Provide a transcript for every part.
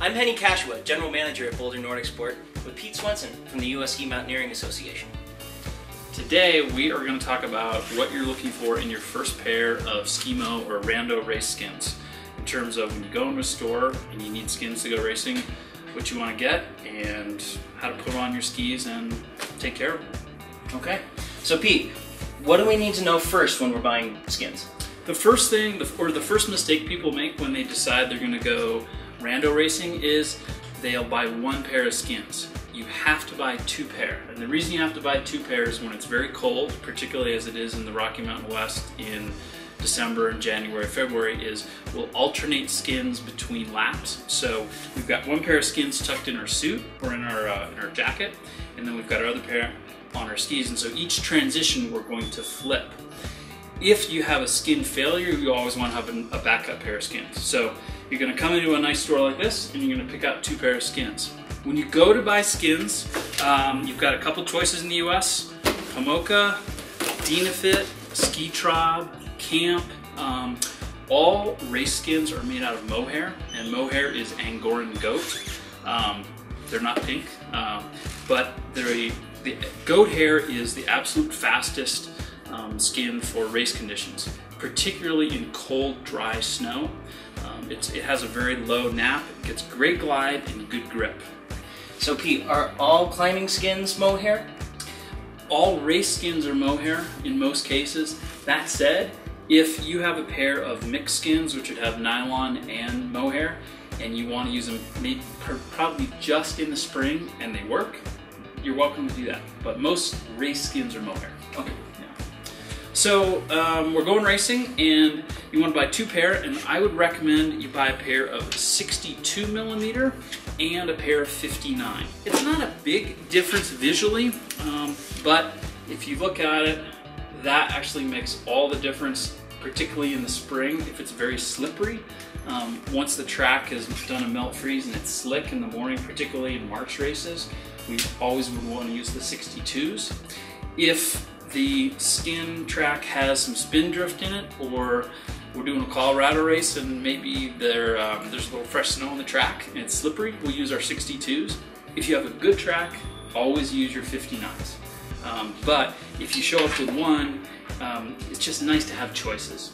I'm Henny Cashua, General Manager at Boulder Nordic Sport, with Pete Swenson from the US Ski Mountaineering Association. Today we are going to talk about what you're looking for in your first pair of Skimo or Rando race skins. In terms of when you go into a store and you need skins to go racing, what you want to get and how to put on your skis and take care of them. Okay, so Pete, what do we need to know first when we're buying skins? The first thing, or the first mistake people make when they decide they're going to go rando racing is they'll buy one pair of skins. You have to buy two pair, and the reason you have to buy two pairs when it's very cold, particularly as it is in the Rocky Mountain West in December and January, February, is we'll alternate skins between laps. So we've got one pair of skins tucked in our suit or in our jacket, and then we've got our other pair on our skis, and so each transition we're going to flip. If you have a skin failure, you always want to have a backup pair of skins. So you're going to come into a nice store like this and you're going to pick out two pairs of skins. When you go to buy skins, you've got a couple choices in the US. Pomoka, Dynafit, Ski Tribe, Camp. All race skins are made out of mohair, and mohair is Angoran goat. They're not pink, but the goat hair is the absolute fastest skin for race conditions, particularly in cold, dry snow. It has a very low nap, it gets great glide and good grip. So Pete, are all climbing skins mohair? All race skins are mohair in most cases. That said, if you have a pair of mixed skins, which would have nylon and mohair, and you want to use them probably just in the spring and they work, you're welcome to do that. But most race skins are mohair. Okay. So we're going racing and you want to buy two pair, and I would recommend you buy a pair of 62 millimeter and a pair of 59. It's not a big difference visually, but if you look at it, that actually makes all the difference, particularly in the spring if it's very slippery. Once the track has done a melt freeze and it's slick in the morning, particularly in March races, we always would want to use the 62s. If the skin track has some spin drift in it, or we're doing a Colorado race and maybe there's a little fresh snow on the track and it's slippery, we'll use our 62s. If you have a good track, always use your 59s. But if you show up with one, it's just nice to have choices.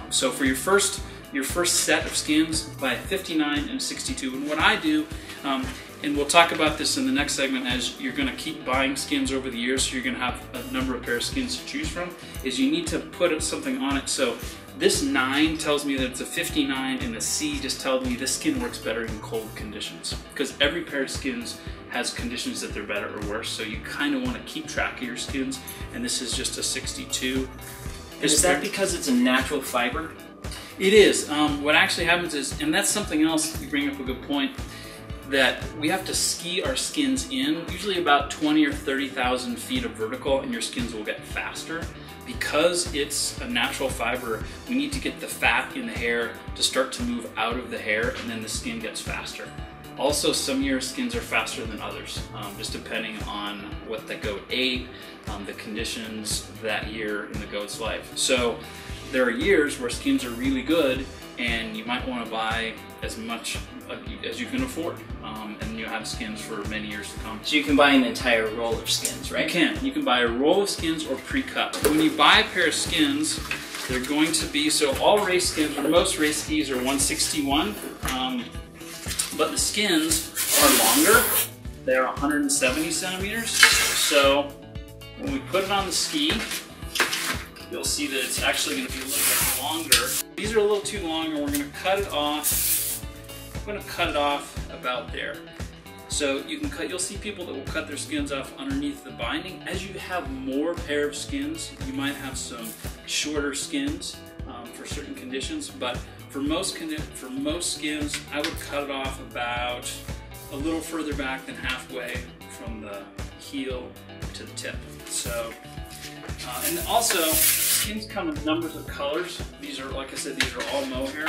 So for your first set of skins, buy a 59 and a 62. And what I do, and we'll talk about this in the next segment, as you're going to keep buying skins over the years, so you're going to have a number of pairs of skins to choose from, is you need to put something on it. So this 9 tells me that it's a 59, and the C just tells me this skin works better in cold conditions. Because every pair of skins has conditions that they're better or worse, so you kind of want to keep track of your skins, and this is just a 62. Is that because it's a natural fiber? It is. What actually happens is, and that's something else, you bring up a good point, that we have to ski our skins in, usually about 20 or 30,000 feet of vertical, and your skins will get faster. Because it's a natural fiber, we need to get the fat in the hair to start to move out of the hair, and then the skin gets faster. Also, some years skins are faster than others, just depending on what the goat ate, the conditions that year in the goat's life. So there are years where skins are really good, and you might want to buy as much as you can afford, and you'll have skins for many years to come. So you can buy an entire roll of skins, right? You can buy a roll of skins or pre-cut. When you buy a pair of skins, they're going to be, so all race skins, or most race skis, are 161, but the skins are longer. They're 170 centimeters. So when we put it on the ski, you'll see that it's actually going to be a little bit longer. These are a little too long, and we're going to cut it off. I'm going to cut it off about there. So you can cut. You'll see people that will cut their skins off underneath the binding. As you have more pair of skins, you might have some shorter skins for certain conditions. But for most skins, I would cut it off about a little further back than halfway from the heel to the tip. So. And also, skins come in numbers of colors. These are, like I said, these are all mohair.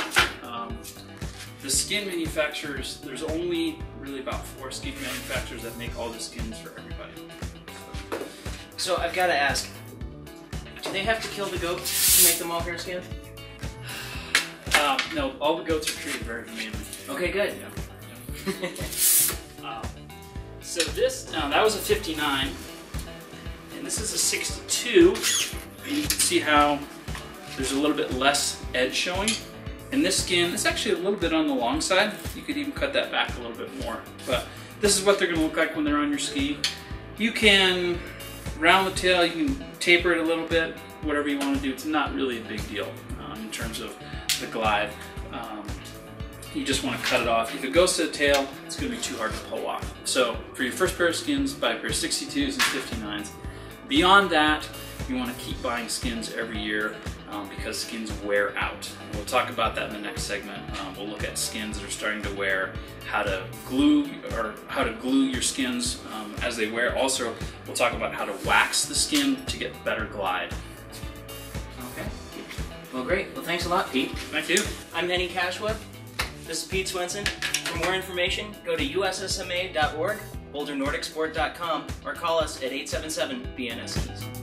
The skin manufacturers, there's only really about 4 skin manufacturers that make all the skins for everybody. So I've got to ask, do they have to kill the goat to make the mohair skin? No, all the goats are treated very humanely. Okay, good. Yeah. So this, that was a 59, and this is a 62. And you can see how there's a little bit less edge showing. And this skin is actually a little bit on the long side. You could even cut that back a little bit more. But this is what they're gonna look like when they're on your ski. You can round the tail, you can taper it a little bit, whatever you want to do. It's not really a big deal in terms of the glide. You just want to cut it off. If it goes to the tail, it's going to be too hard to pull off. So for your first pair of skins, buy a pair of 62s and 59s. Beyond that, you want to keep buying skins every year because skins wear out. And we'll talk about that in the next segment. We'll look at skins that are starting to wear, how to glue your skins as they wear. Also, we'll talk about how to wax the skin to get better glide. Okay. Well, great. Well, thanks a lot, Pete. Thank you. I'm Henny Cashwood. This is Pete Swenson. For more information, go to ussma.org, BoulderNordicSport.com, or call us at 877-BNS.